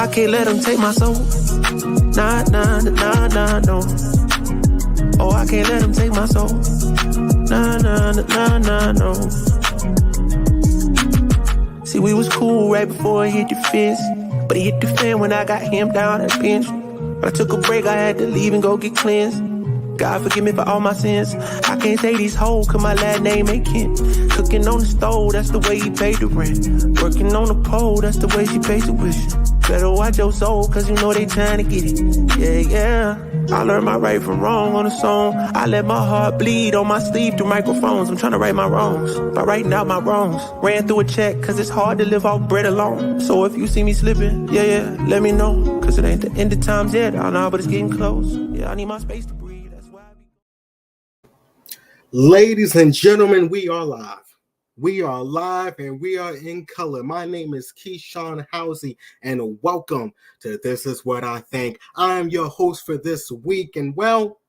I can't let them take my soul. Nah, nah, nah, nah, no. Oh, I can't let them take my soul. Nah, nah, nah, nah, no. See, we was cool right before it hit the fence, but it hit the fan when I got him down and pinched. But I took a break, I had to leave and go get cleansed. God forgive me for all my sins. I can't say these hoes, cause my last name ain't Kent. Cooking on the stove, that's the way he paid the rent. Working on the pole, that's the way she pays tuition. Better watch your soul, cause you know they trying to get it. Yeah, yeah. I learned my right from wrong on a song. I let my heart bleed on my sleeve through microphones. I'm trying to right my wrongs by writing out my wrongs. Ran through a check, cause it's hard to live off bread alone. So if you see me slipping, yeah, yeah, let me know. Cause it ain't the end of times yet, I know, but it's getting close. Yeah, I need my space to breathe. Ladies and gentlemen, we are live. We are live and we are in color. My name is Keyshawn Housey and welcome to This Is What I Think. I'm your host for this week and well,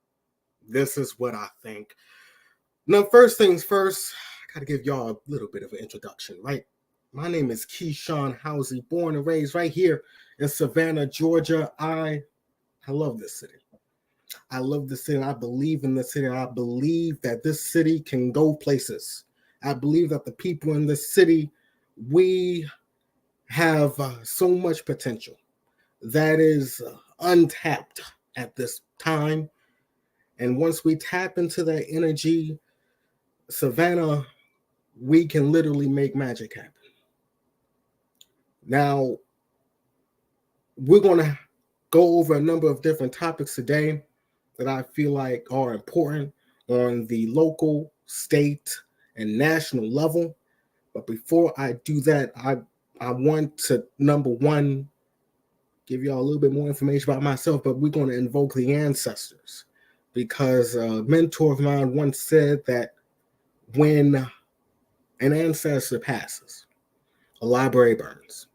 this is what I think. Now, first things first, I got to give y'all a little bit of an introduction, right? My name is Keyshawn Housey, born and raised right here in Savannah, Georgia. I love this city. I love this city, and I believe in this city, and I believe that this city can go places. I believe that the people in this city, we have so much potential that is untapped at this time. And once we tap into that energy, Savannah, we can literally make magic happen. Now, we're going to go over a number of different topics today that I feel like are important on the local, state, and national level. But before I do that, I want to, number one, give y'all a little bit more information about myself, but we're going to invoke the ancestors. Because a mentor of mine once said that when an ancestor passes, a library burns.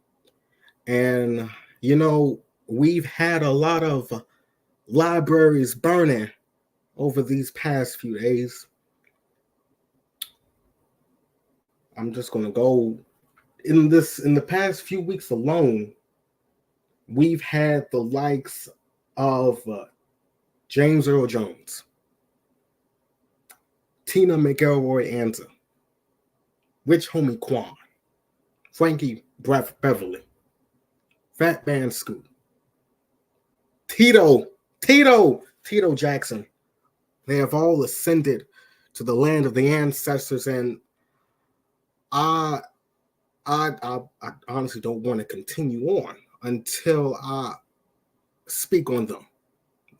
And, you know, we've had a lot of libraries burning over these past few days. I'm just going to go in the past few weeks alone. We've had the likes of James Earl Jones, Tina McElroy Anza, Rich Homie Quan, Frankie Beverly, Fat Man Scoop, Tito Jackson. They have all ascended to the land of the ancestors, and I honestly don't want to continue on until I speak on them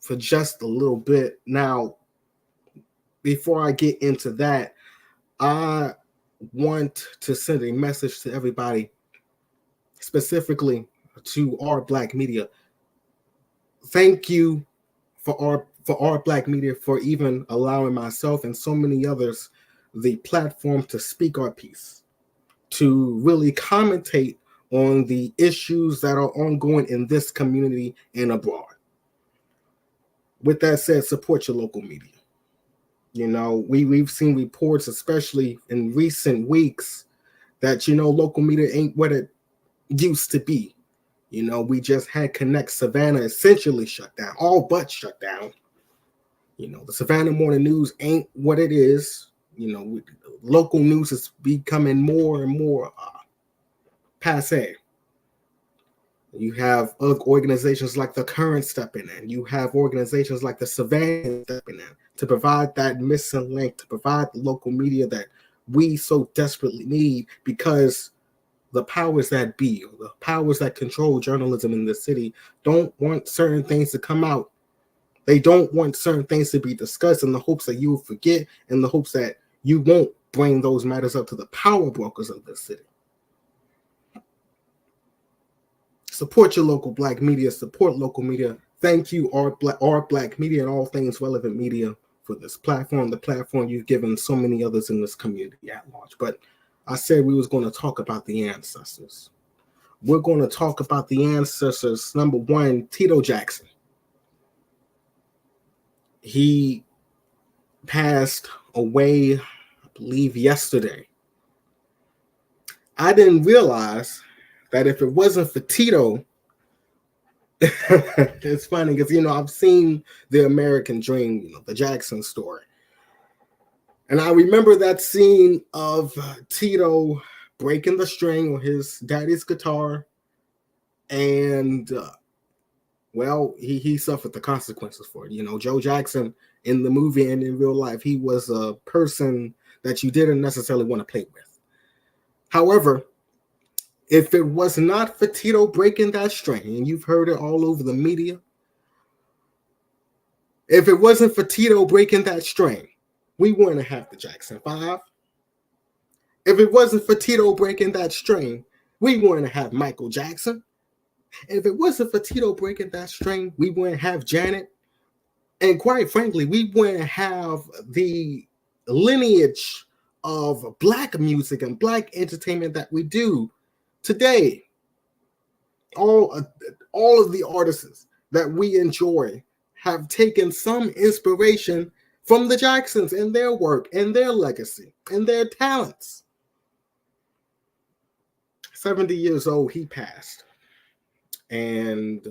for just a little bit. Now, before I get into that, I want to send a message to everybody, specifically to our Black media. Thank you for our Black media for even allowing myself and so many others the platform to speak our piece, to really commentate on the issues that are ongoing in this community and abroad. With that said, support your local media. You know, we've seen reports, especially in recent weeks, that, you know, local media ain't what it used to be. You know, we just had Connect Savannah essentially shut down, all but shut down. You know, the Savannah Morning News ain't what it is. You know, local news is becoming more and more passe. You have other organizations like The Current stepping in. You have organizations like the Savannah stepping in to provide that missing link, to provide the local media that we so desperately need, because the powers that be, or the powers that control journalism in the city, don't want certain things to come out. They don't want certain things to be discussed in the hopes that you will forget, in the hopes that you won't bring those matters up to the power brokers of the city. Support your local Black media. Support local media. Thank you, our Black media and all things relevant media, for this platform, the platform you've given so many others in this community at large. But I said we was going to talk about the ancestors. We're going to talk about the ancestors. Number one, Tito Jackson. He passed away, I believe, yesterday. I didn't realize that if it wasn't for Tito, It's funny because, I've seen The American Dream, the Jackson story. And I remember that scene of Tito breaking the string on his daddy's guitar. And, he suffered the consequences for it. Joe Jackson in the movie and in real life, he was a person that you didn't necessarily want to play with. However, if it was not for Tito breaking that string, and you've heard it all over the media, if it wasn't for Tito breaking that string, we wouldn't have the Jackson 5. If it wasn't for Tito breaking that string, we wouldn't have Michael Jackson. If it wasn't for Tito breaking that string, we wouldn't have Janet. And quite frankly, we wouldn't have the lineage of Black music and Black entertainment that we do today. All of the artists that we enjoy have taken some inspiration from the Jacksons and their work and their legacy and their talents. 70 years old, he passed. And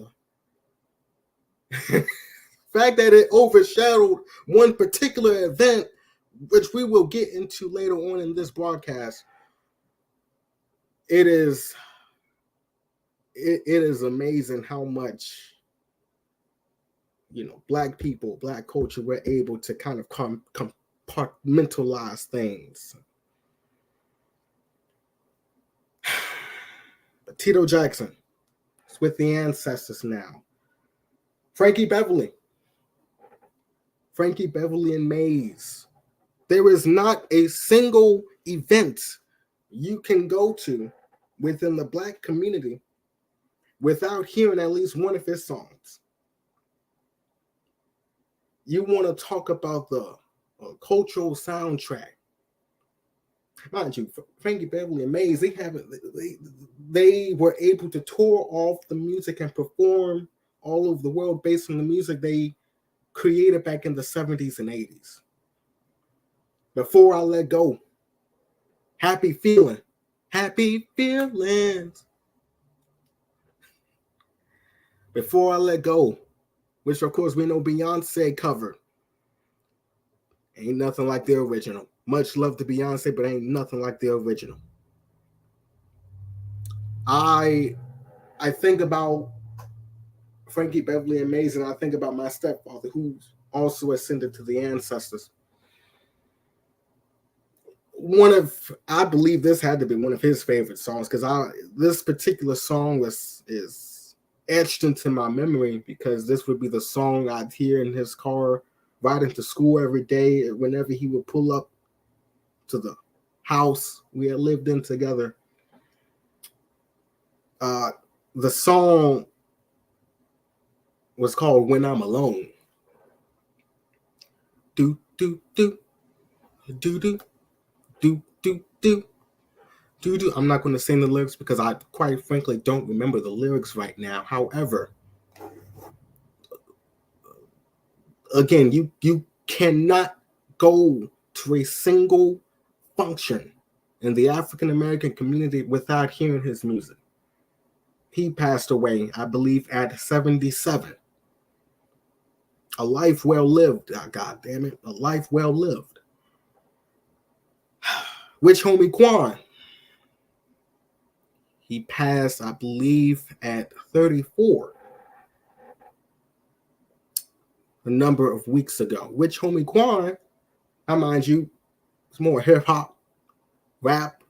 the fact that it overshadowed one particular event, which we will get into later on in this broadcast, it is amazing how much, Black people, Black culture, were able to kind of compartmentalize things. But Tito Jackson is with the ancestors now. Frankie Beverly and Maze. There is not a single event you can go to within the Black community without hearing at least one of his songs. You want to talk about the cultural soundtrack. Mind you, Frankie Beverly and Maze, they were able to tour off the music and perform all over the world based on the music they created back in the 70s and 80s. Before I Let Go, Happy Feelings. Before I Let Go, which of course we know Beyonce covered. Ain't nothing like the original. Much love to Beyonce, but ain't nothing like the original. I think about Frankie Beverly and Maze, and I think about my stepfather, who's also ascended to the ancestors. I believe this had to be one of his favorite songs, because this particular song is etched into my memory, because this would be the song I'd hear in his car riding to school every day whenever he would pull up to the house we had lived in together. The song was called When I'm Alone. Do, do, do, do, do, do, do, do, do, do. I'm not going to sing the lyrics because I quite frankly don't remember the lyrics right now. However, again, you cannot go to a single function in the African American community without hearing his music. He passed away, I believe, at 77. A life well lived. God damn it. A life well lived. Which homie Quan? He passed, I believe, at 34. A number of weeks ago. Which homie Quan, I mind you, it's more hip hop, rap,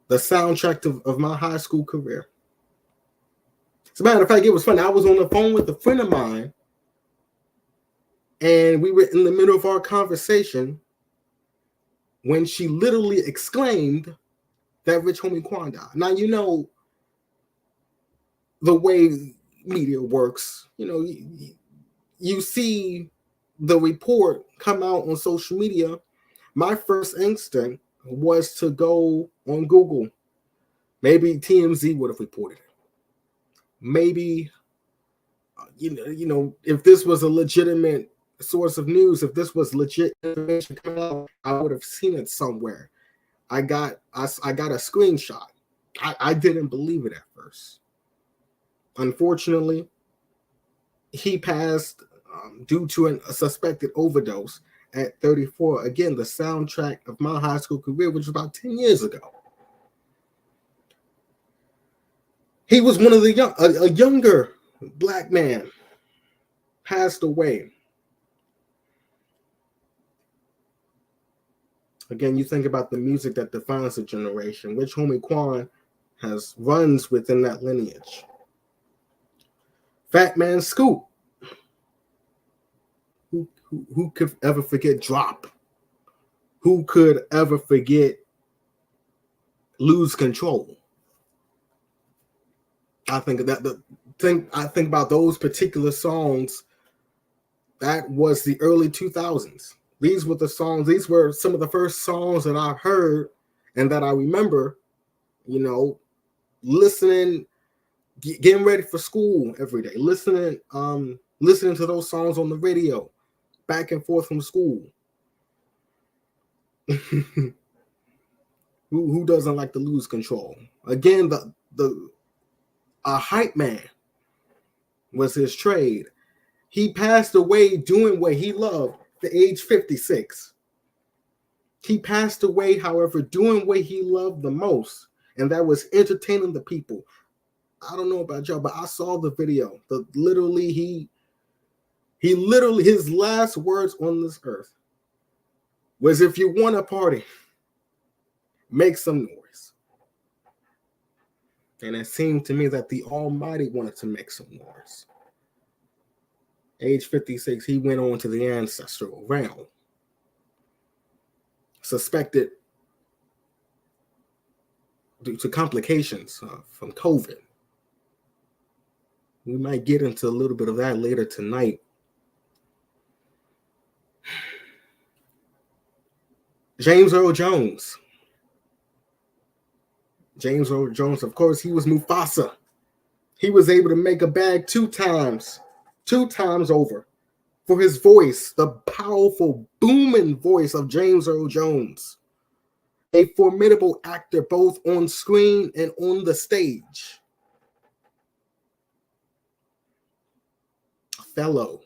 the soundtrack of my high school career. As a matter of fact, it was funny. I was on the phone with a friend of mine, and we were in the middle of our conversation when she literally exclaimed that Rich Homie Quan died. Now, you know the way media works. You know, you see the report come out on social media. My first instinct was to go on Google. Maybe TMZ would have reported it. Maybe, you know, if this was a legitimate source of news, if this was legit information coming out, I would have seen it somewhere. I got a screenshot. I didn't believe it at first. Unfortunately, he passed due to a suspected overdose at 34. Again, the soundtrack of my high school career, which was about 10 years ago. He was one of the a younger black man, passed away. Again, you think about the music that defines a generation, which Homie Quan runs within that lineage. Fat Man Scoop. Who could ever forget Drop? Who could ever forget Lose Control? I think about those particular songs. That was the early 2000s. These were some of the first songs that I heard and that I remember, listening, getting ready for school every day, listening to those songs on the radio, back and forth from school. Who doesn't like to Lose Control? Again, a hype man was his trade. He passed away doing what he loved at age 56. He passed away, however, doing what he loved the most, and that was entertaining the people. I don't know about y'all, but I saw the video. He literally, his last words on this earth was, "If you want a party, make some noise." And it seemed to me that the Almighty wanted to make some noise. Age 56, he went on to the ancestral realm. Suspected due to complications from COVID. We might get into a little bit of that later tonight. James Earl Jones. James Earl Jones, of course, he was Mufasa. He was able to make a bag two times over for his voice, the powerful, booming voice of James Earl Jones. A formidable actor both on screen and on the stage. Othello,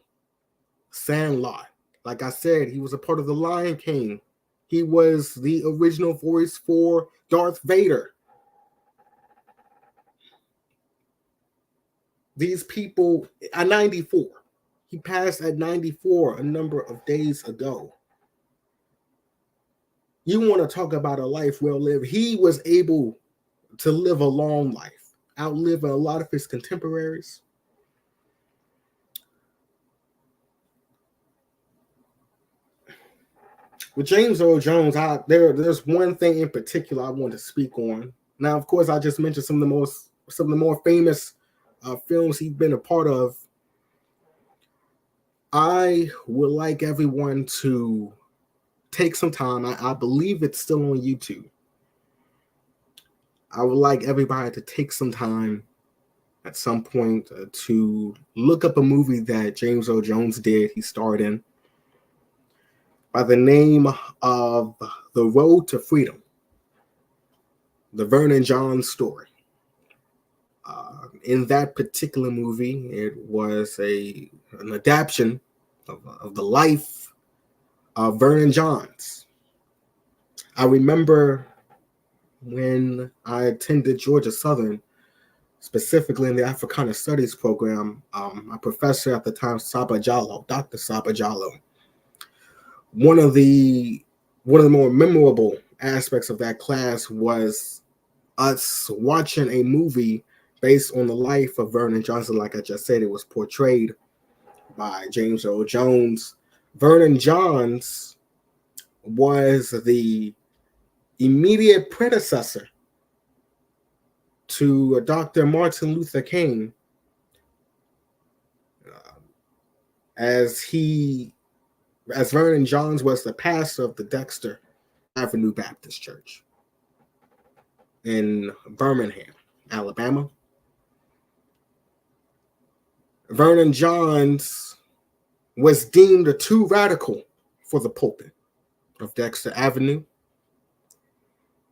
Sandlot. Like I said, he was a part of the Lion King. He was the original voice for Darth Vader. These people at 94. He passed at 94 a number of days ago. You want to talk about a life well lived. He was able to live a long life, outlive a lot of his contemporaries. With James Earl Jones, there's one thing in particular I want to speak on. Now, of course, I just mentioned some of the more famous films he's been a part of. I would like everyone to take some time. I believe it's still on YouTube. I would like everybody to take some time at some point to look up a movie that James Earl Jones did. He starred in by the name of The Road to Freedom, the Vernon Johns story. In that particular movie, it was an adaptation of the life of Vernon Johns. I remember when I attended Georgia Southern, specifically in the Africana Studies program, my professor at the time, Dr. Saba Jallo, one of the more memorable aspects of that class was us watching a movie based on the life of Vernon Johnson. Like I just said, it was portrayed by James Earl Jones. Vernon Johns was the immediate predecessor to Dr. Martin Luther King, as Vernon Johns was the pastor of the Dexter Avenue Baptist Church in Birmingham, Alabama. Vernon Johns was deemed too radical for the pulpit of Dexter Avenue.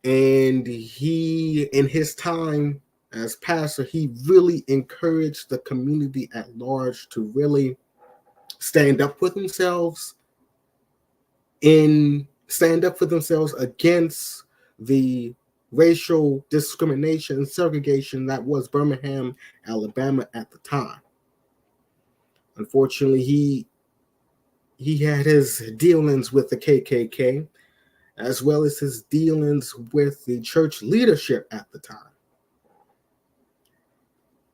And he, in his time, as pastor, he really encouraged the community at large to really stand up for themselves against the racial discrimination and segregation that was Birmingham, Alabama at the time. Unfortunately, he had his dealings with the KKK, as well as his dealings with the church leadership at the time,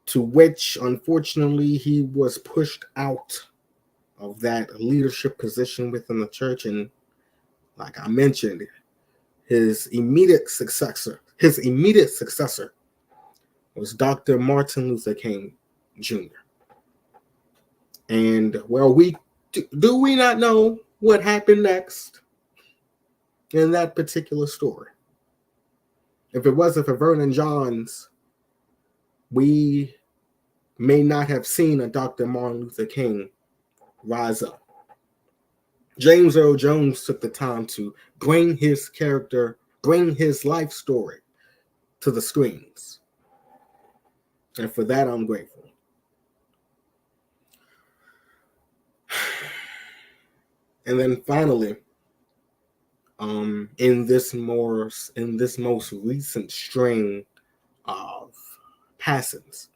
to which, unfortunately, he was pushed out of that leadership position within the church. And like I mentioned, his immediate successor was Dr. Martin Luther King Jr. And well, do we not know what happened next in that particular story? If it wasn't for Vernon Johns, we may not have seen a Dr. Martin Luther King rise up. James Earl Jones took the time to bring his life story to the screens. And for that, I'm grateful. And then finally, in this most recent string of passings,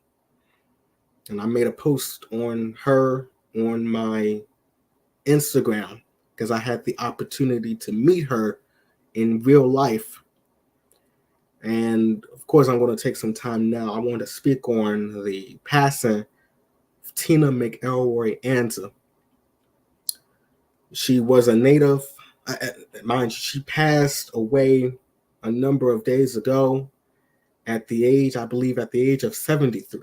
and I made a post on her on my Instagram because I had the opportunity to meet her in real life. And of course, I'm going to take some time now. I want to speak on the passing of Tina McElroy Anza. She was a native, mind you, she passed away a number of days ago at the age of 73.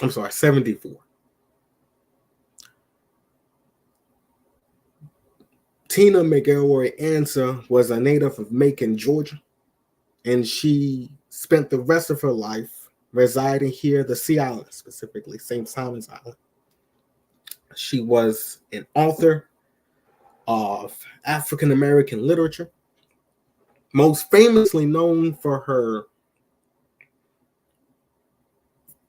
I'm sorry, 74. Tina McElroy Anza was a native of Macon, Georgia, and she spent the rest of her life residing here, the Sea Island, specifically St. Simon's Island. She was an author of African American literature, most famously known for her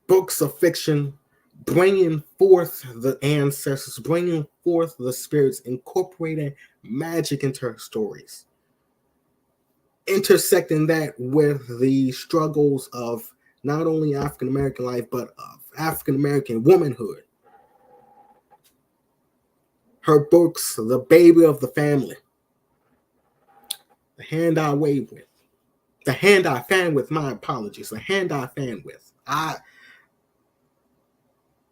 books of fiction, bringing forth the ancestors, bringing forth the spirits, incorporating magic into her stories, intersecting that with the struggles of not only African American life, but of African American womanhood. Her books, The Baby of the Family, The Hand I Wave With, The Hand I Fan With, my apologies, The Hand I Fan With.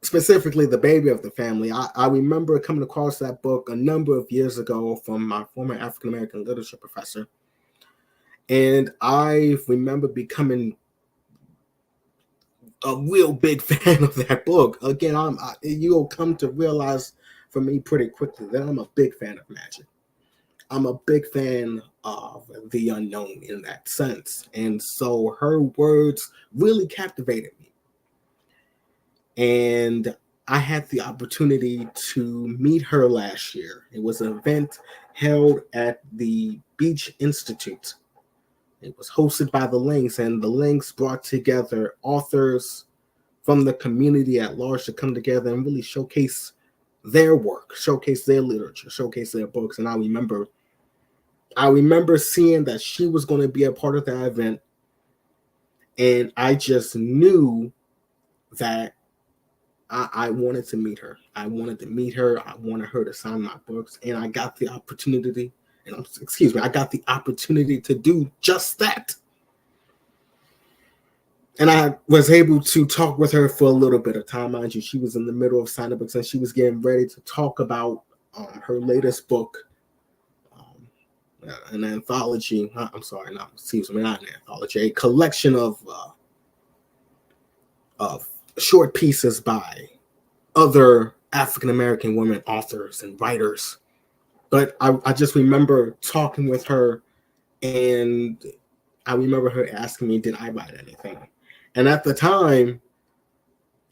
Specifically, The Baby of the Family. I remember coming across that book a number of years ago from my former African American literature professor. And I remember becoming a real big fan of that book. Again, you'll come to realize for me pretty quickly that I'm a big fan of magic. I'm a big fan of the unknown in that sense. And so her words really captivated me. And I had the opportunity to meet her last year. It was an event held at the Beach Institute. It was hosted by the Links, and the Links brought together authors from the community at large to come together and really showcase their work, showcase their literature, showcase their books. And I remember seeing that she was going to be a part of that event, and I just knew that I wanted to meet her. I wanted her to sign my books, and I got the opportunity. I got the opportunity to do just that. And I was able to talk with her for a little bit of time. Mind you, she was in the middle of signing books, and she was getting ready to talk about her latest book, an anthology. Not an anthology, a collection of short pieces by other African American women authors and writers. But I just remember talking with her, and I remember her asking me, did I write anything? And at the time,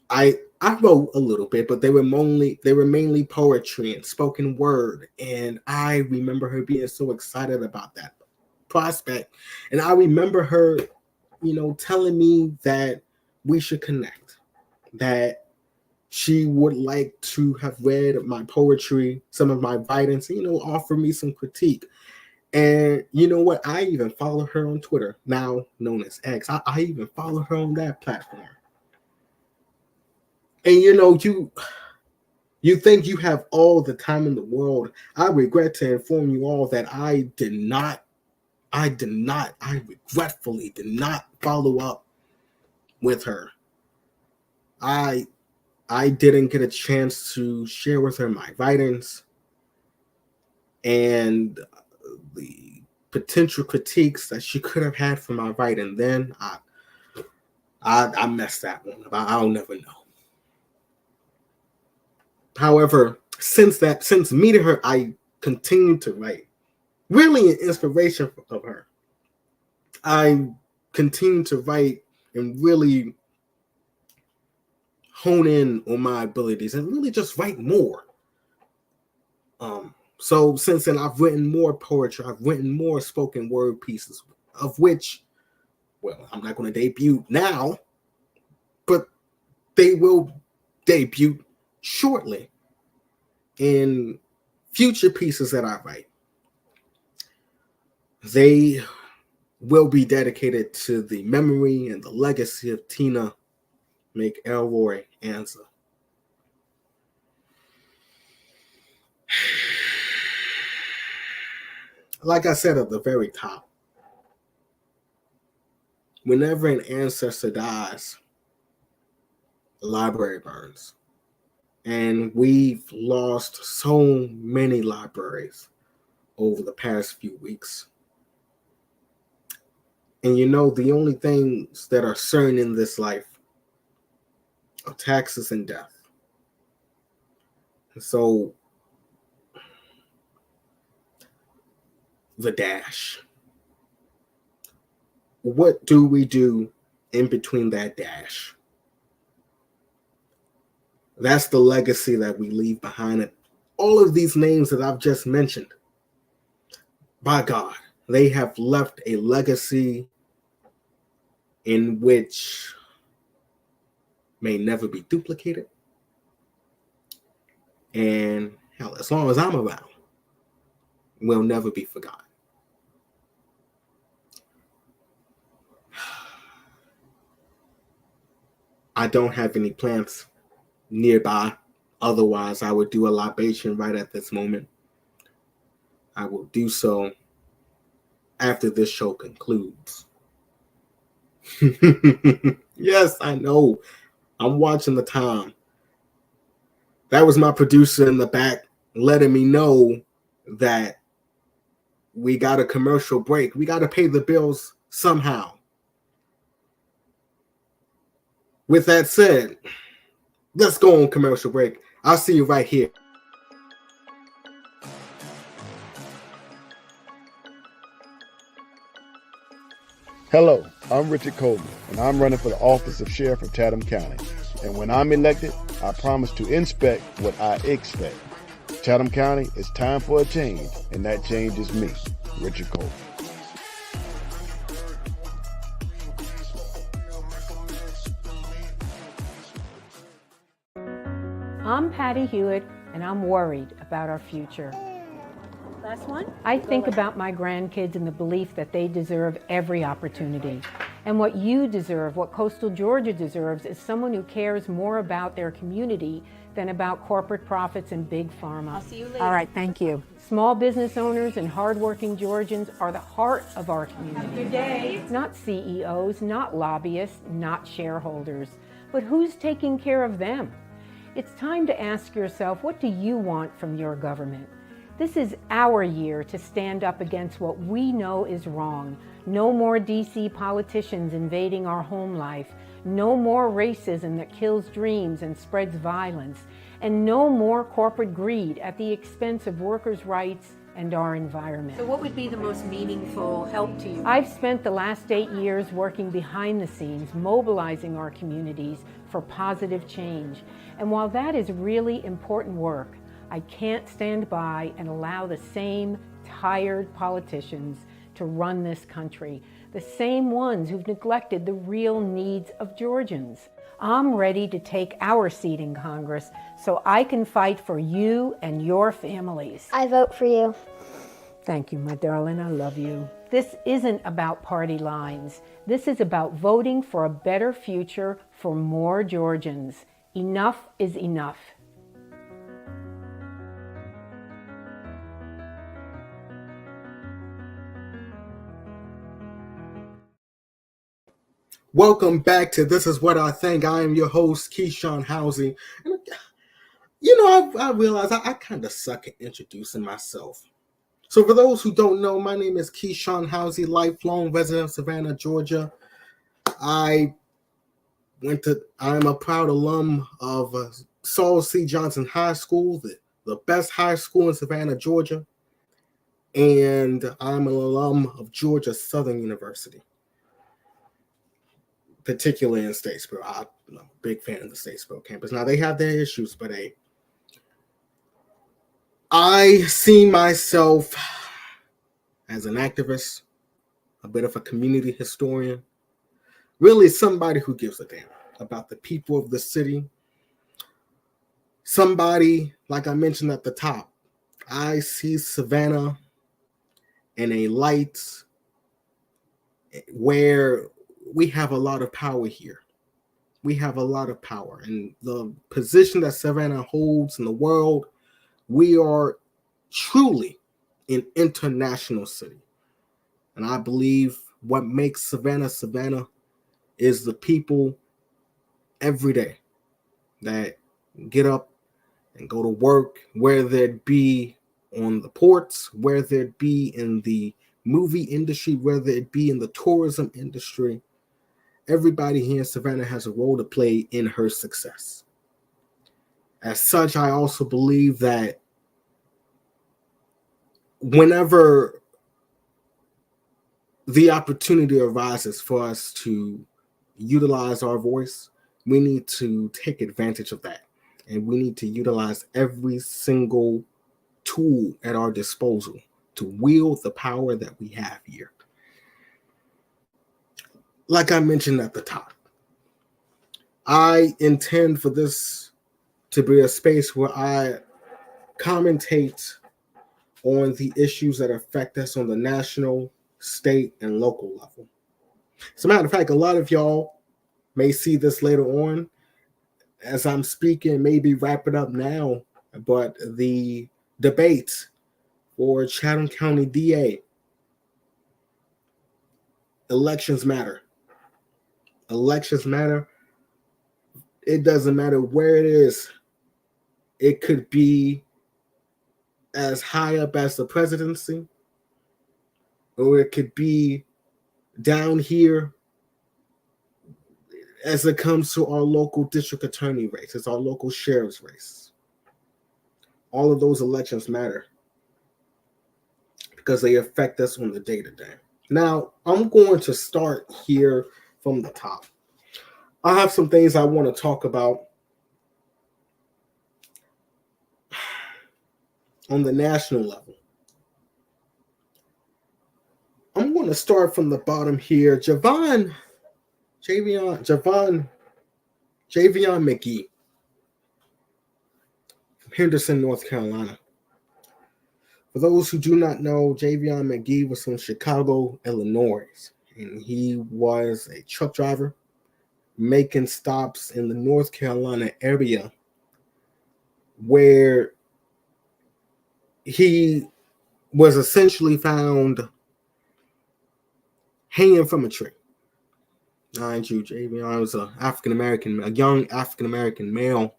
I wrote a little bit, but they were mainly poetry and spoken word. And I remember her being so excited about that prospect. And I remember her, telling me that we should connect, that she would like to have read my poetry, some of my writings, offer me some critique. And you know what? I even follow her on Twitter, now known as X. I even follow her on that platform. And you think you have all the time in the world. I regret to inform you all that I regretfully did not follow up with her. I didn't get a chance to share with her my writings and the potential critiques that she could have had for my writing. Then I messed that one up. I'll never know. However, since meeting her, I continued to write. Really an inspiration of her. I continued to write and really hone in on my abilities and really just write more. So since then, I've written more poetry. I've written more spoken word pieces, of which, well, I'm not going to debut now, but they will debut shortly in future pieces that I write. They will be dedicated to the memory and the legacy of Tina McElroy Anza. Like I said at the very top, whenever an ancestor dies, the library burns. And we've lost so many libraries over the past few weeks. And the only things that are certain in this life are taxes and death. And so, the dash. What do we do in between that dash? That's the legacy that we leave behind. And all of these names that I've just mentioned, by God, they have left a legacy in which may never be duplicated. And hell, as long as I'm around, will never be forgotten. I don't have any plants nearby. Otherwise, I would do a libation right at this moment. I will do so after this show concludes. Yes, I know. I'm watching the time. That was my producer in the back letting me know that we got a commercial break. We got to pay the bills somehow. With that said, let's go on commercial break. I'll see you right here. Hello, I'm Richard Coleman, and I'm running for the office of Sheriff of Chatham County. And when I'm elected, I promise to inspect what I expect. Chatham County, it's time for a change, and that change is me, Richard Coleman. I'm Patty Hewitt, and I'm worried about our future. Last one? I think about my grandkids and the belief that they deserve every opportunity. And what you deserve, what coastal Georgia deserves, is someone who cares more about their community than about corporate profits and big pharma. I'll see you later. All right, thank you. Small business owners and hardworking Georgians are the heart of our community. Have a good day. Not CEOs, not lobbyists, not shareholders. But who's taking care of them? It's time to ask yourself, what do you want from your government? This is our year to stand up against what we know is wrong. No more DC politicians invading our home life. No more racism that kills dreams and spreads violence. And no more corporate greed at the expense of workers' rights and our environment. So what would be the most meaningful help to you? I've spent the last 8 years working behind the scenes, mobilizing our communities for positive change. And while that is really important work, I can't stand by and allow the same tired politicians to run this country. the same ones who've neglected the real needs of Georgians. I'm ready to take our seat in Congress so I can fight for you and your families. I vote for you. Thank you, my darling. I love you. This isn't about party lines. This is about voting for a better future for more Georgians. Enough is enough. Welcome back to This Is What I Think. I am your host, Keyshawn Housey. And, you know, I realize I kind of suck at introducing myself. So for those who don't know, my name is Keyshawn Housey, lifelong resident of Savannah, Georgia. I'm a proud alum of Saul C. Johnson High School, the best high school in Savannah, Georgia. And I'm an alum of Georgia Southern University, particularly in Statesboro. I'm a big fan of the Statesboro campus. Now, they have their issues, but I see myself as an activist, a bit of a community historian, really somebody who gives a damn about the people of the city. Somebody, like I mentioned at the top, I see Savannah in a light where we have a lot of power here. We have a lot of power. And the position that Savannah holds in the world, we are truly an international city. And I believe what makes Savannah Savannah is the people every day that get up and go to work, whether it be on the ports, whether it be in the movie industry, whether it be in the tourism industry. Everybody here in Savannah has a role to play in her success. As such, I also believe that whenever the opportunity arises for us to utilize our voice, we need to take advantage of that. And we need to utilize every single tool at our disposal to wield the power that we have here. Like I mentioned at the top, I intend for this to be a space where I commentate on the issues that affect us on the national, state, and local level. As a matter of fact, a lot of y'all may see this later on as I'm speaking, maybe wrap it up now, but the debate for Chatham County DA, elections matter. Elections matter. It doesn't matter where it is. It could be as high up as the presidency, or it could be down here as it comes to our local district attorney race, it's our local sheriff's race. All of those elections matter because they affect us on the day-to-day. Now, I'm going to start here from the top. I have some things I want to talk about on the national level. I'm going to start from the bottom here. Javion McGee from Henderson, North Carolina. For those who do not know, Javion McGee was from Chicago, Illinois, and he was a truck driver making stops in the North Carolina area where he was essentially found hanging from a tree. Mind you, Javion was a young African-American male.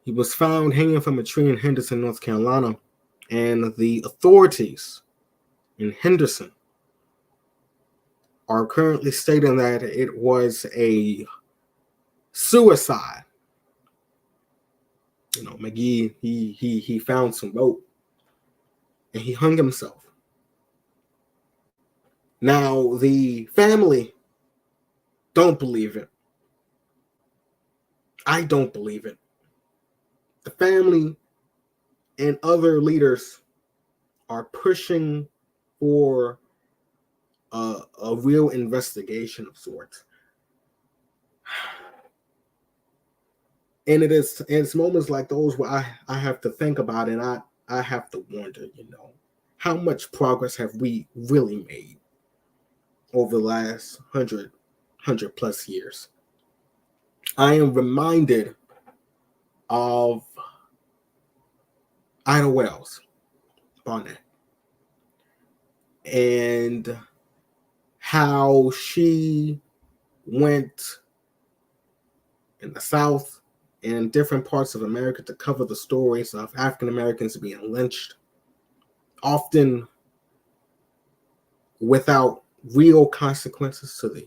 He was found hanging from a tree in Henderson, North Carolina, and the authorities in Henderson are currently stating that it was a suicide. You know, McGee, he found some rope and he hung himself. Now, the family don't believe it. I don't believe it. The family and other leaders are pushing for a real investigation of sorts. And it's moments like those where I have to think about it, and I have to wonder, how much progress have we really made over the last 100 plus years? I am reminded of Ida Wells Barnett and how she went in the South and in different parts of America to cover the stories of African Americans being lynched, often without real consequences to the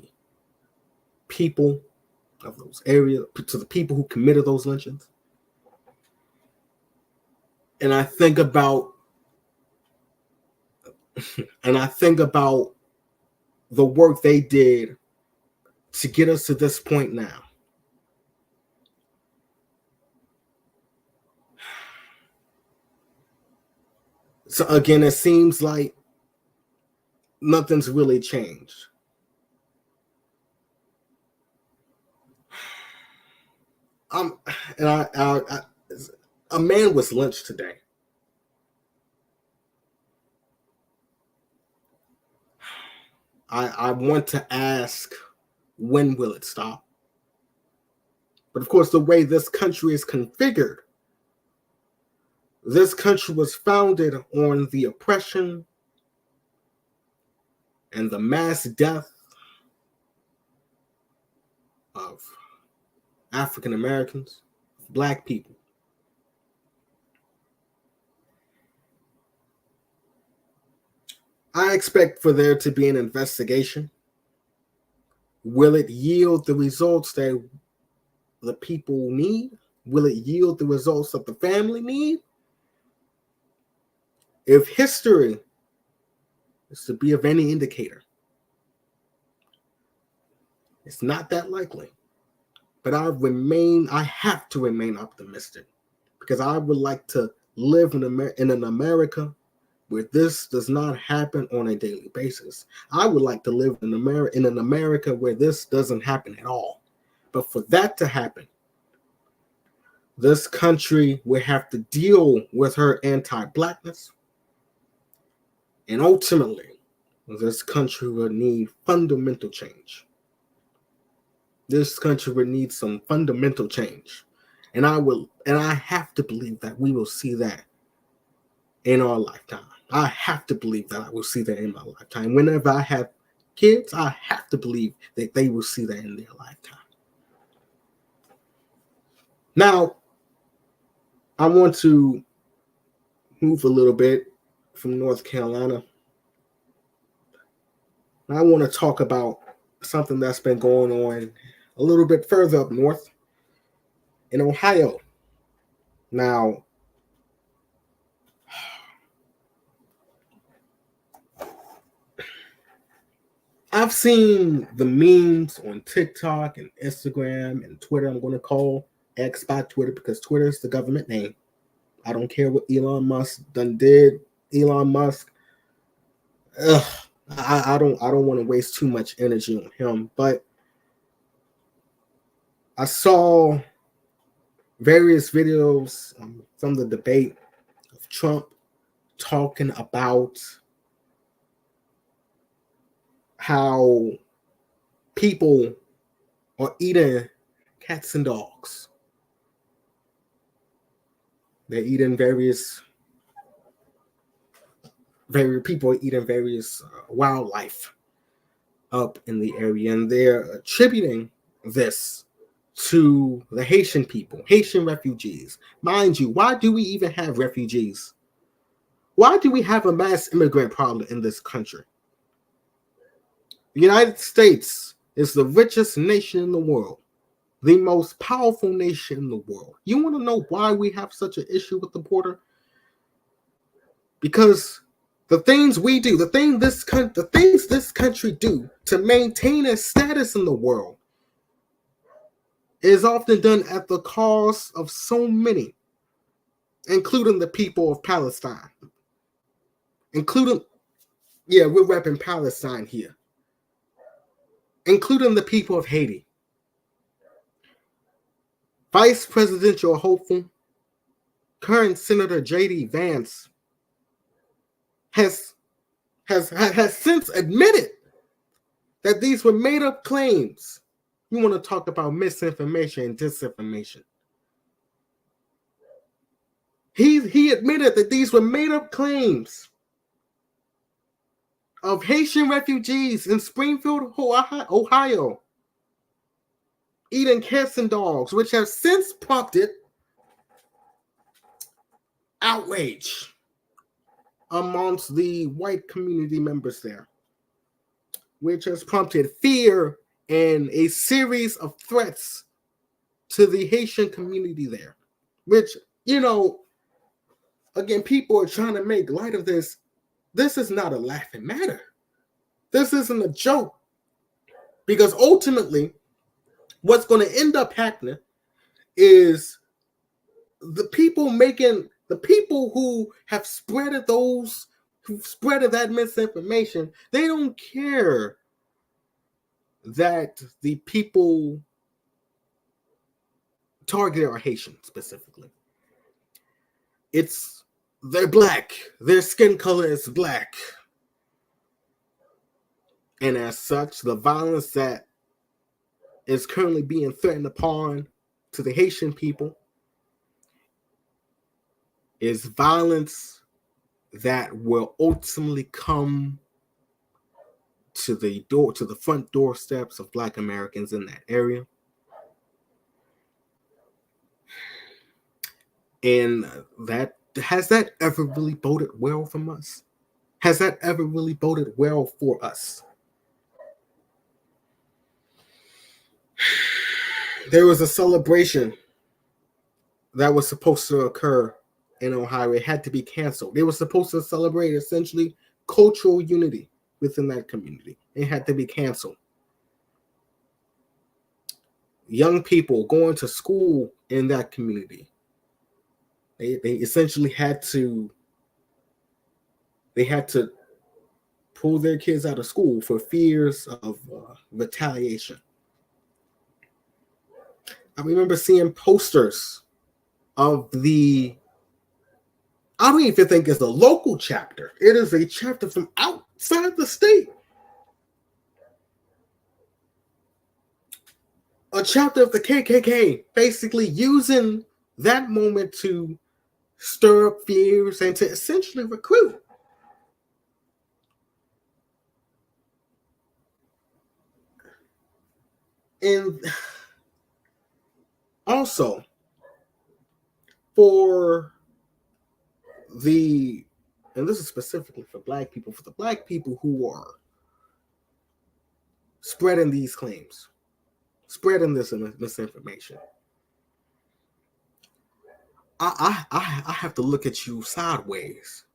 people of those areas, to the people who committed those lynchings. And I think about the work they did to get us to this point now. So again, it seems like nothing's really changed. A man was lynched today. I want to ask, when will it stop? But of course, the way this country is configured, this country was founded on the oppression and the mass death of African Americans, Black people. I expect for there to be an investigation. Will it yield the results that the people need? Will it yield the results that the family need? If history is to be of any indicator, it's not that likely. But I have to remain optimistic, because I would like to live in an America where this does not happen on a daily basis. I would like to live in an America where this doesn't happen at all. But for that to happen, this country will have to deal with her anti-Blackness. And ultimately, this country will need fundamental change. This country will need some fundamental change. And I have to believe that we will see that in our lifetime. I have to believe that I will see that in my lifetime. Whenever I have kids, I have to believe that they will see that in their lifetime. Now, I want to move a little bit from North Carolina. I want to talk about something that's been going on a little bit further up north in Ohio. Now, I've seen the memes on TikTok and Instagram and Twitter. I'm going to call X by Twitter because Twitter is the government name. I don't care what Elon Musk done did. Elon Musk, I don't want to waste too much energy on him. But I saw various videos from the debate of Trump talking about how people are eating cats and dogs. They're eating people are eating various wildlife up in the area, and they're attributing this to the Haitian people, Haitian refugees. Mind you, why do we even have refugees? Why do we have a mass immigrant problem in this country? The United States is the richest nation in the world, the most powerful nation in the world. You want to know why we have such an issue with the border? Because the things we do, the things this country do to maintain its status in the world is often done at the cost of so many, including the people of Palestine. We're repping Palestine here. including the people of Haiti. Vice presidential hopeful, current Senator J.D. Vance has since admitted that these were made-up claims. You want to talk about misinformation and disinformation. He admitted that these were made-up claims of Haitian refugees in Springfield, Ohio, eating cats and dogs, which have since prompted outrage amongst the white community members there, which has prompted fear and a series of threats to the Haitian community there, which, you know, again, people are trying to make light of this. This is not a laughing matter. This isn't a joke, because ultimately what's going to end up happening is the people who have spreaded that misinformation, they don't care that the people targeted are Haitian specifically. They're black. Their skin color is black. And as such, the violence that is currently being threatened upon to the Haitian people is violence that will ultimately come to the front doorsteps of Black Americans in that area. And has that ever really boded well from us? Has that ever really boded well for us? There was a celebration that was supposed to occur in Ohio. It had to be canceled. They were supposed to celebrate essentially cultural unity within that community. It had to be canceled. Young people going to school in that community, they essentially had to pull their kids out of school for fears of retaliation. I remember seeing posters of I don't even think it's the local chapter. It is a chapter from outside the state. A chapter of the KKK, basically using that moment to stir up fears and to essentially recruit. And also, and this is specifically for Black people, for the Black people who are spreading these claims, spreading this misinformation, I have to look at you sideways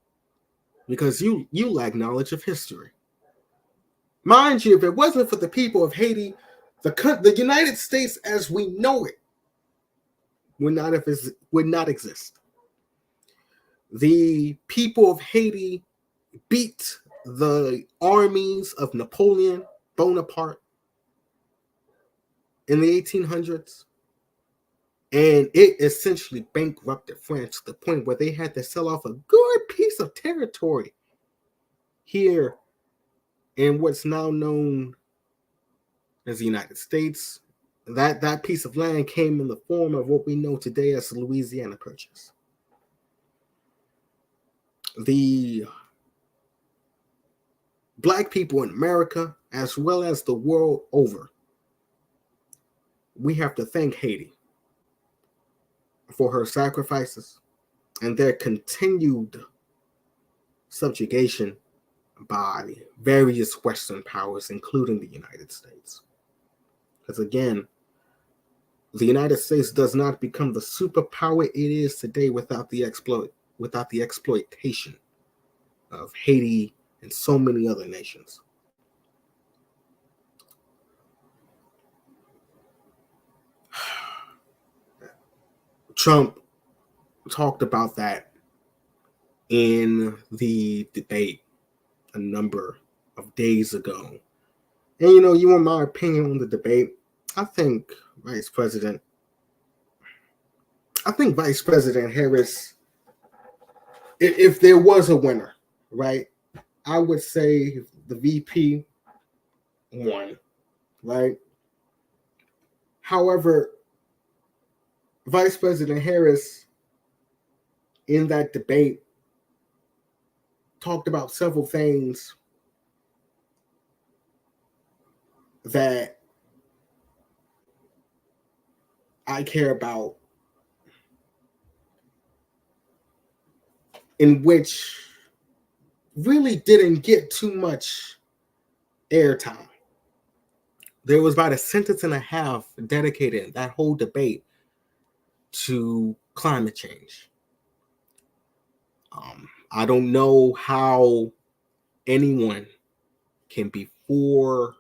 because you lack knowledge of history. Mind you, if it wasn't for the people of Haiti, the United States as we know it would not exist. The people of Haiti beat the armies of Napoleon Bonaparte in the 1800s, and it essentially bankrupted France to the point where they had to sell off a good piece of territory here in what's now known as the United States. That piece of land came in the form of what we know today as the Louisiana Purchase. The Black people in America, as well as the world over, we have to thank Haiti for her sacrifices and their continued subjugation by various Western powers, including the United States. Because again, the United States does not become the superpower it is today without the exploitation of Haiti and so many other nations. Trump talked about that in the debate a number of days ago And you want my opinion on the debate? I think Vice President Harris, if there was a winner, right, I would say the VP won, right? However, Vice President Harris in that debate talked about several things that I care about, in which really didn't get too much airtime. There was about a sentence and a half dedicated that whole debate to climate change. I don't know how anyone can be for,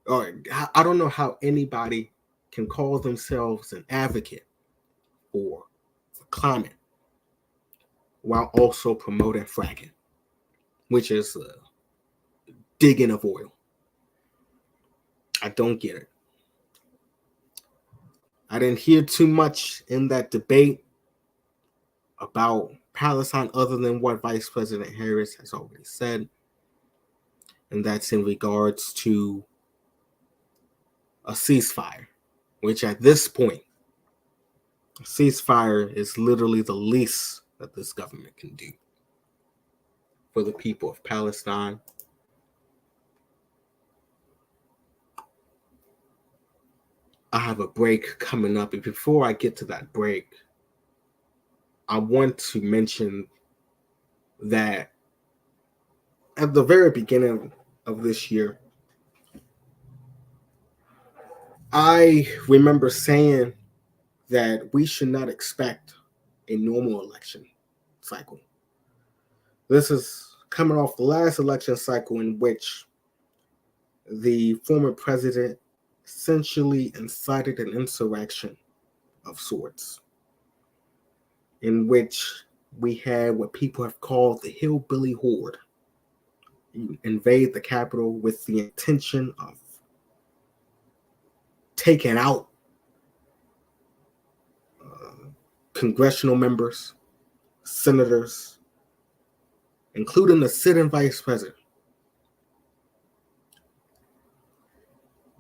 or I don't know how anybody can call themselves an advocate for climate while also promoting fracking, which is digging of oil. I don't get it. I didn't hear too much in that debate about Palestine other than what Vice President Harris has already said, and that's in regards to a ceasefire, which at this point, a ceasefire is literally the least that this government can do for the people of Palestine. I have a break coming up, and before I get to that break, I want to mention that at the very beginning of this year, I remember saying that we should not expect a normal election cycle. This is coming off the last election cycle in which the former president essentially incited an insurrection of sorts, in which we had what people have called the hillbilly horde invade the Capitol with the intention of taking out congressional members, senators, including the sitting vice president.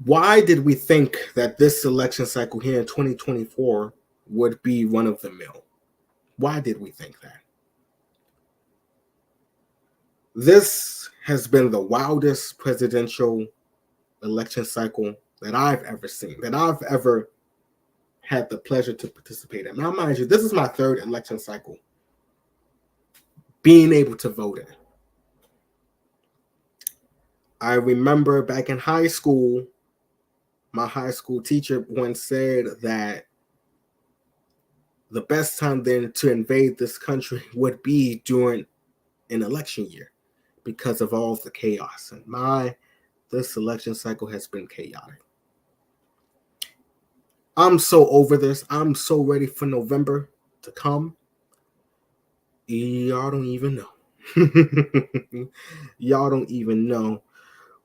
Why did we think that this election cycle here in 2024 would be run of the mill? Why did we think that? This has been the wildest presidential election cycle that I've ever seen, that I've ever had the pleasure to participate in. Now, mind you, this is my third election cycle being able to vote in. I remember back in high school, my high school teacher once said that the best time then to invade this country would be during an election year because of all the chaos. And this election cycle has been chaotic. I'm so over this. I'm so ready for November to come. Y'all don't even know. Y'all don't even know.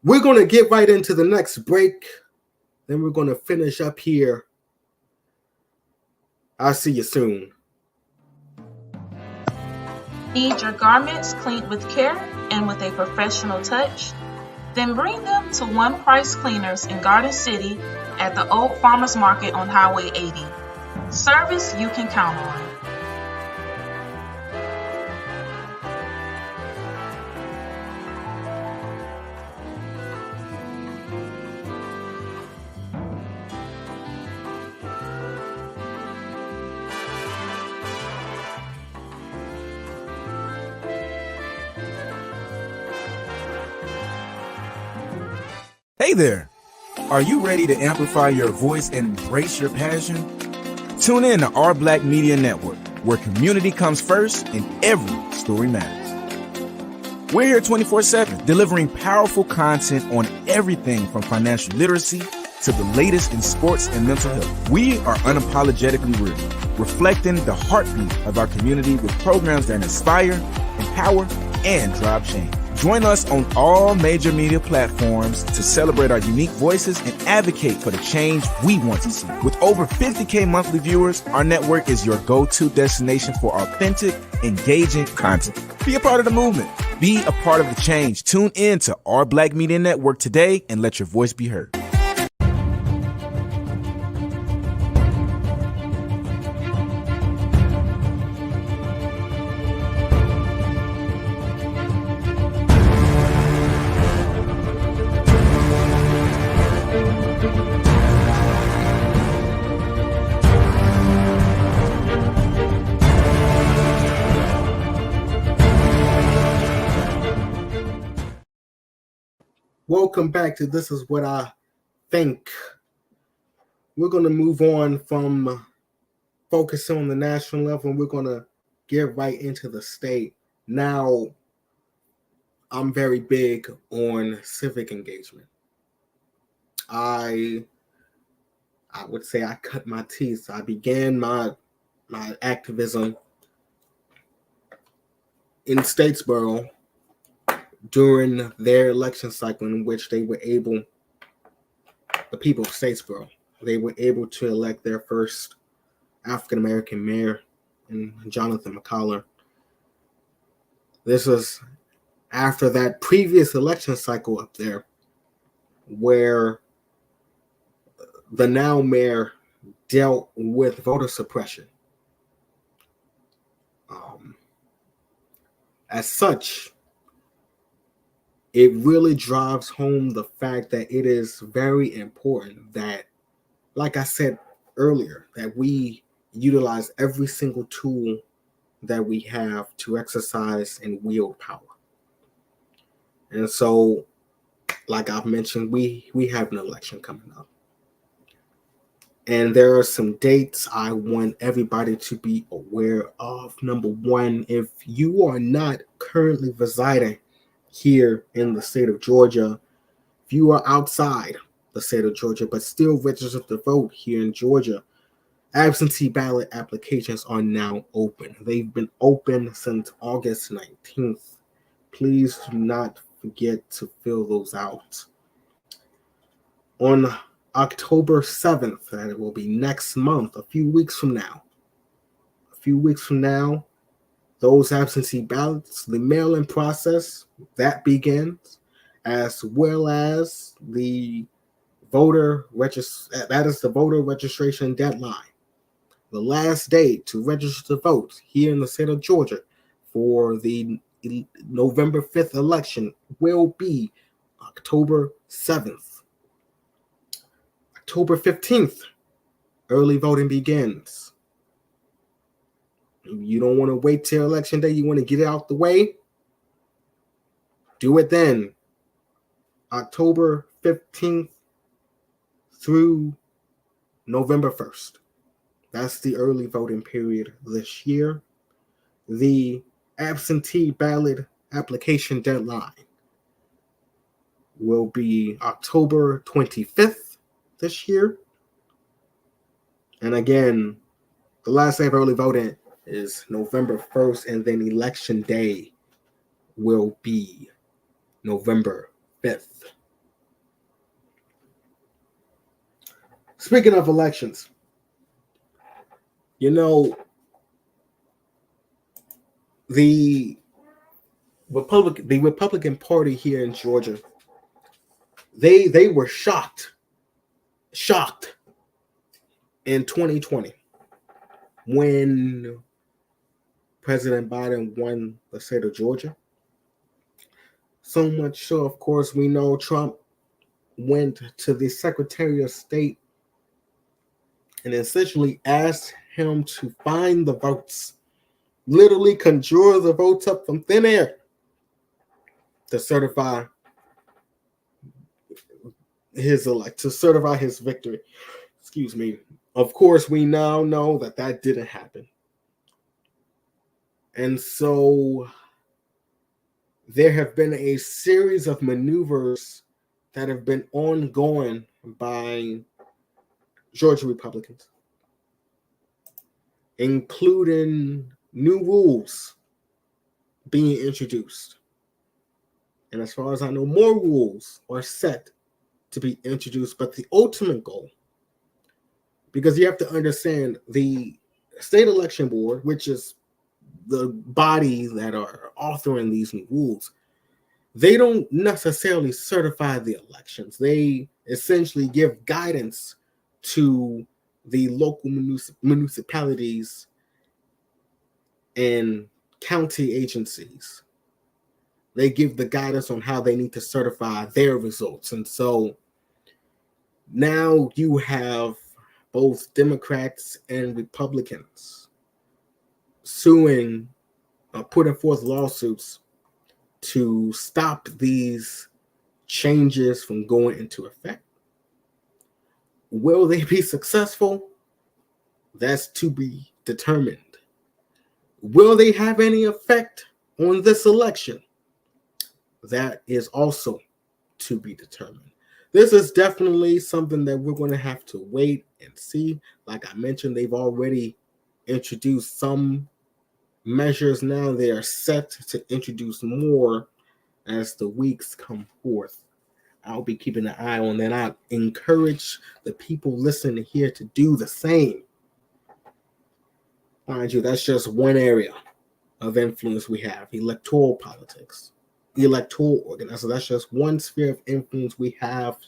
We're going to get right into the next break. Then we're going to finish up here. I'll see you soon. Need your garments cleaned with care and with a professional touch? Then bring them to One Price Cleaners in Garden City at the Old Farmers Market on Highway 80. Service you can count on. Hey there! Are you ready to amplify your voice and embrace your passion? Tune in to Our Black Media Network, where community comes first and every story matters. We're here 24/7, delivering powerful content on everything from financial literacy to the latest in sports and mental health. We are unapologetically real, reflecting the heartbeat of our community with programs that inspire, empower, and drive change. Join us on all major media platforms to celebrate our unique voices and advocate for the change we want to see. With over 50K monthly viewers, our network is your go-to destination for authentic, engaging content. Be a part of the movement. Be a part of the change. Tune in to our Black Media Network today and let your voice be heard. Welcome back to This Is What I Think. We're going to move on from focusing on the national level, and we're going to get right into the state. Now, I'm very big on civic engagement. I would say I cut my teeth. I began my activism in Statesboro during their election cycle, in which they were able, the people of Statesboro, they were able to elect their first African-American mayor, in Jonathan McCollar. This was after that previous election cycle up there, where the now mayor dealt with voter suppression. As such, it really drives home the fact that it is very important that, like I said earlier, that we utilize every single tool that we have to exercise and wield power. And so, like I've mentioned, we have an election coming up. And there are some dates I want everybody to be aware of. Number one, if you are not currently residing here in the state of Georgia, if you are outside the state of Georgia but still registered to vote here in Georgia, absentee ballot applications are now open. They've been open since August 19th. Please do not forget to fill those out. On October 7th, and it will be next month, a few weeks from now, those absentee ballots, the mail-in process, that begins, as well as the voter registration deadline. The last day to register to vote here in the state of Georgia for the November 5th election will be October 7th. October 15th, early voting begins. You don't want to wait till election day. You want to get it out the way. Do it then. October 15th through November 1st. That's the early voting period this year. The absentee ballot application deadline will be October 25th this year. And again, the last day of early voting is November 1st, and then election day will be November 5th. Speaking of elections, you know, the Republican Party here in Georgia, they were shocked in 2020 when President Biden won the state of Georgia. So much so, of course, we know Trump went to the Secretary of State and essentially asked him to find the votes, literally conjure the votes up from thin air to certify his victory. Excuse me. Of course, we now know that didn't happen. And so there have been a series of maneuvers that have been ongoing by Georgia Republicans, including new rules being introduced And as far as I know, more rules are set to be introduced. But the ultimate goal, because you have to understand, the state election board, which is the body that are authoring these new rules, they don't necessarily certify the elections. They essentially give guidance to the local municipalities and county agencies. They give the guidance on how they need to certify their results. And so now you have both Democrats and Republicans suing, putting forth lawsuits to stop these changes from going into effect. Will they be successful? That's to be determined. Will they have any effect on this election? That is also to be determined. This is definitely something that we're going to have to wait and see. Like I mentioned, they've already introduced some measures. Now they are set to introduce more as the weeks come forth. I'll be keeping an eye on that. I encourage the people listening here to do the same. Mind you, that's just one area of influence we have: electoral politics, electoral organizing. So that's just one sphere of influence we have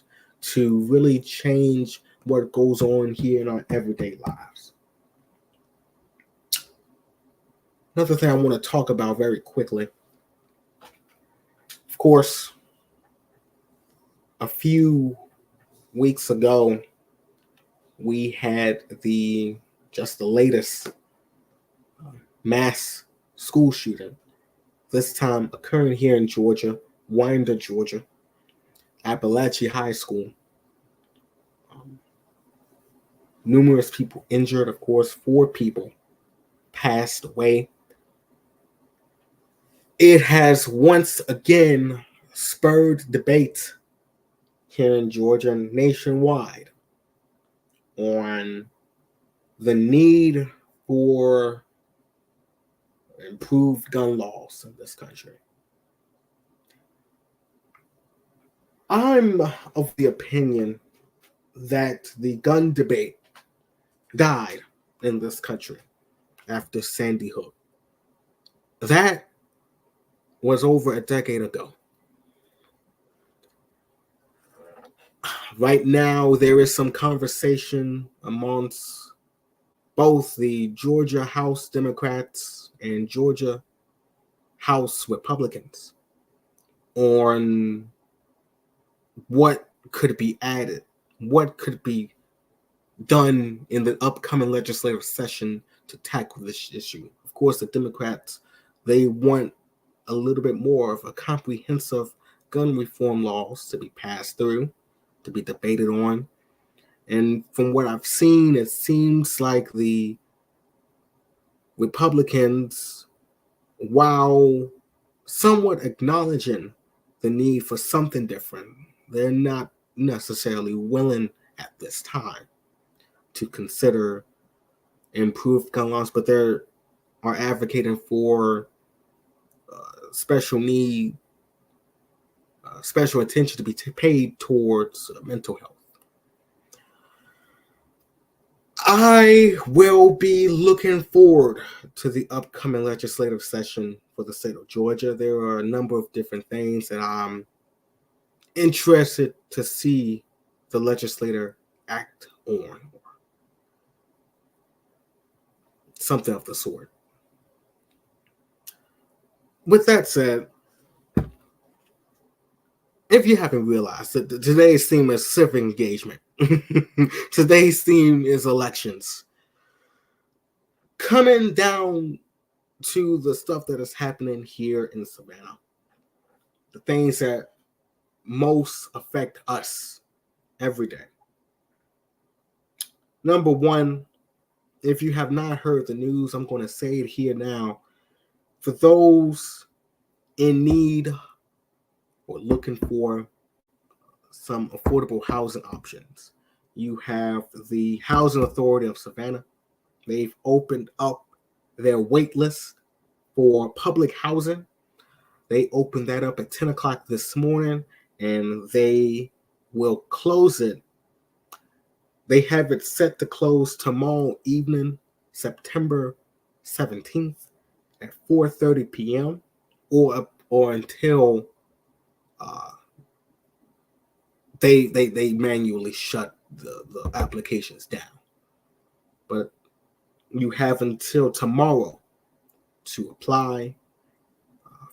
to really change what goes on here in our everyday lives. Another thing I want to talk about very quickly, of course, a few weeks ago, we had the latest mass school shooting, this time occurring here in Georgia, Winder, Georgia, Appalachia High School. Numerous people injured, of course, 4 people passed away. It has once again spurred debate here in Georgia and nationwide on the need for improved gun laws in this country. I'm of the opinion that the gun debate died in this country after Sandy Hook. That was over a decade ago. Right now, there is some conversation amongst both the Georgia House Democrats and Georgia House Republicans on what could be added, what could be done in the upcoming legislative session to tackle this issue. Of course, the Democrats, they want a little bit more of a comprehensive gun reform laws to be passed through, to be debated on. And from what I've seen, it seems like the Republicans, while somewhat acknowledging the need for something different, they're not necessarily willing at this time to consider improved gun laws, but they are advocating for special attention to be paid towards mental health. I will be looking forward to the upcoming legislative session for the state of Georgia. There are a number of different things that I'm interested to see the legislator act on. Something of the sort. With that said, if you haven't realized that today's theme is civic engagement, today's theme is elections. Coming down to the stuff that is happening here in Savannah, the things that most affect us every day. Number one, if you have not heard the news, I'm going to say it here now. For those in need or looking for some affordable housing options, you have the Housing Authority of Savannah. They've opened up their wait list for public housing. They opened that up at 10 o'clock this morning, and they will close it. They have it set to close tomorrow evening, September 17th at 4:30 p.m. or until they manually shut the applications down. But you have until tomorrow to apply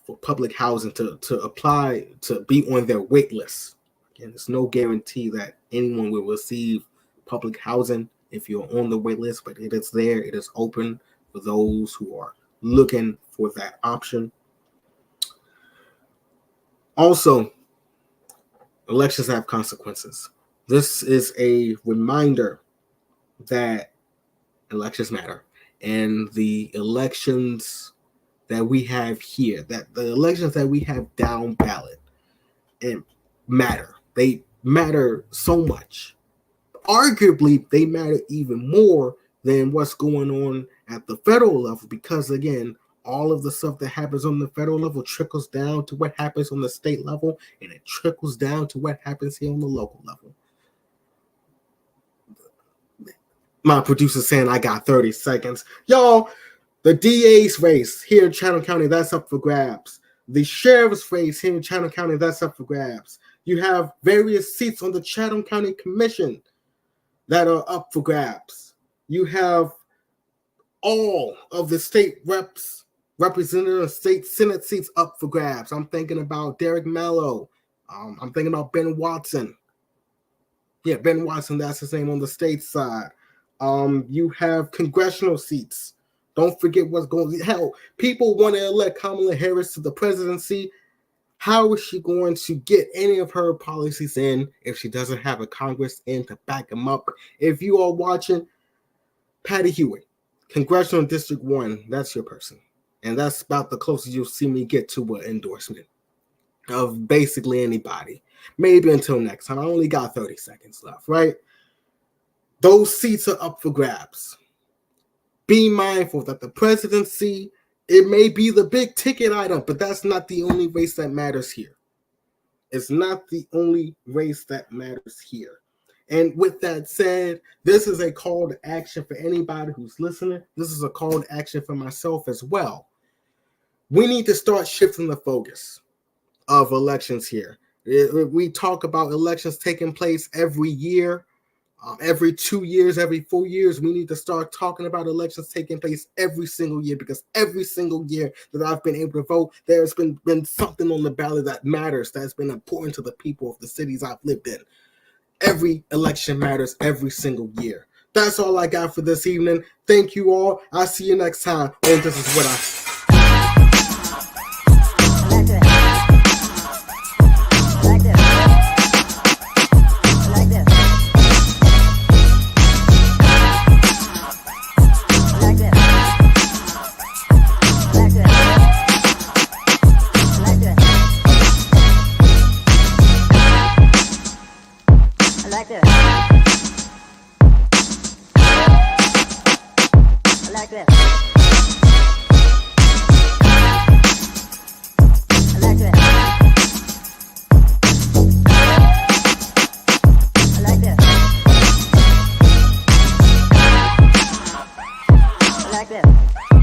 for public housing, to apply to be on their wait list. Again, there's no guarantee that anyone will receive public housing if you're on the wait list, but it is there. It is open for those who are looking for that option. Also, elections have consequences. This is a reminder that elections matter, and the elections that we have here, that the elections that we have down ballot, and matter. They matter so much. Arguably, they matter even more than what's going on at the federal level, because again, all of the stuff that happens on the federal level trickles down to what happens on the state level, and it trickles down to what happens here on the local level. My producer's saying I got 30 seconds. Y'all, the DA's race here in Chatham County, that's up for grabs. The sheriff's race here in Chatham County, that's up for grabs. You have various seats on the Chatham County Commission that are up for grabs. You have all of the state reps, representative, state Senate seats up for grabs. I'm thinking about Derek Mello. I'm thinking about Ben Watson. Yeah, Ben Watson, that's his name on the state side. You have congressional seats. Don't forget what's going on. Hell, people want to elect Kamala Harris to the presidency. How is she going to get any of her policies in if she doesn't have a Congress in to back them up? If you are watching, Patty Hewitt, Congressional District 1, that's your person. And that's about the closest you'll see me get to an endorsement of basically anybody. Maybe until next time. I only got 30 seconds left, right? Those seats are up for grabs. Be mindful that the presidency, it may be the big ticket item, but that's not the only race that matters here. It's not the only race that matters here. And with that said, this is a call to action for anybody who's listening. This is a call to action for myself as well. We need to start shifting the focus of elections here. We talk about elections taking place every year. Every 2 years, every 4 years, we need to start talking about elections taking place every single year, because every single year that I've been able to vote, there's been something on the ballot that matters, that's been important to the people of the cities I've lived in. Every election matters every single year. That's all I got for this evening. Thank you all. I'll see you next time. And this is what I... like that.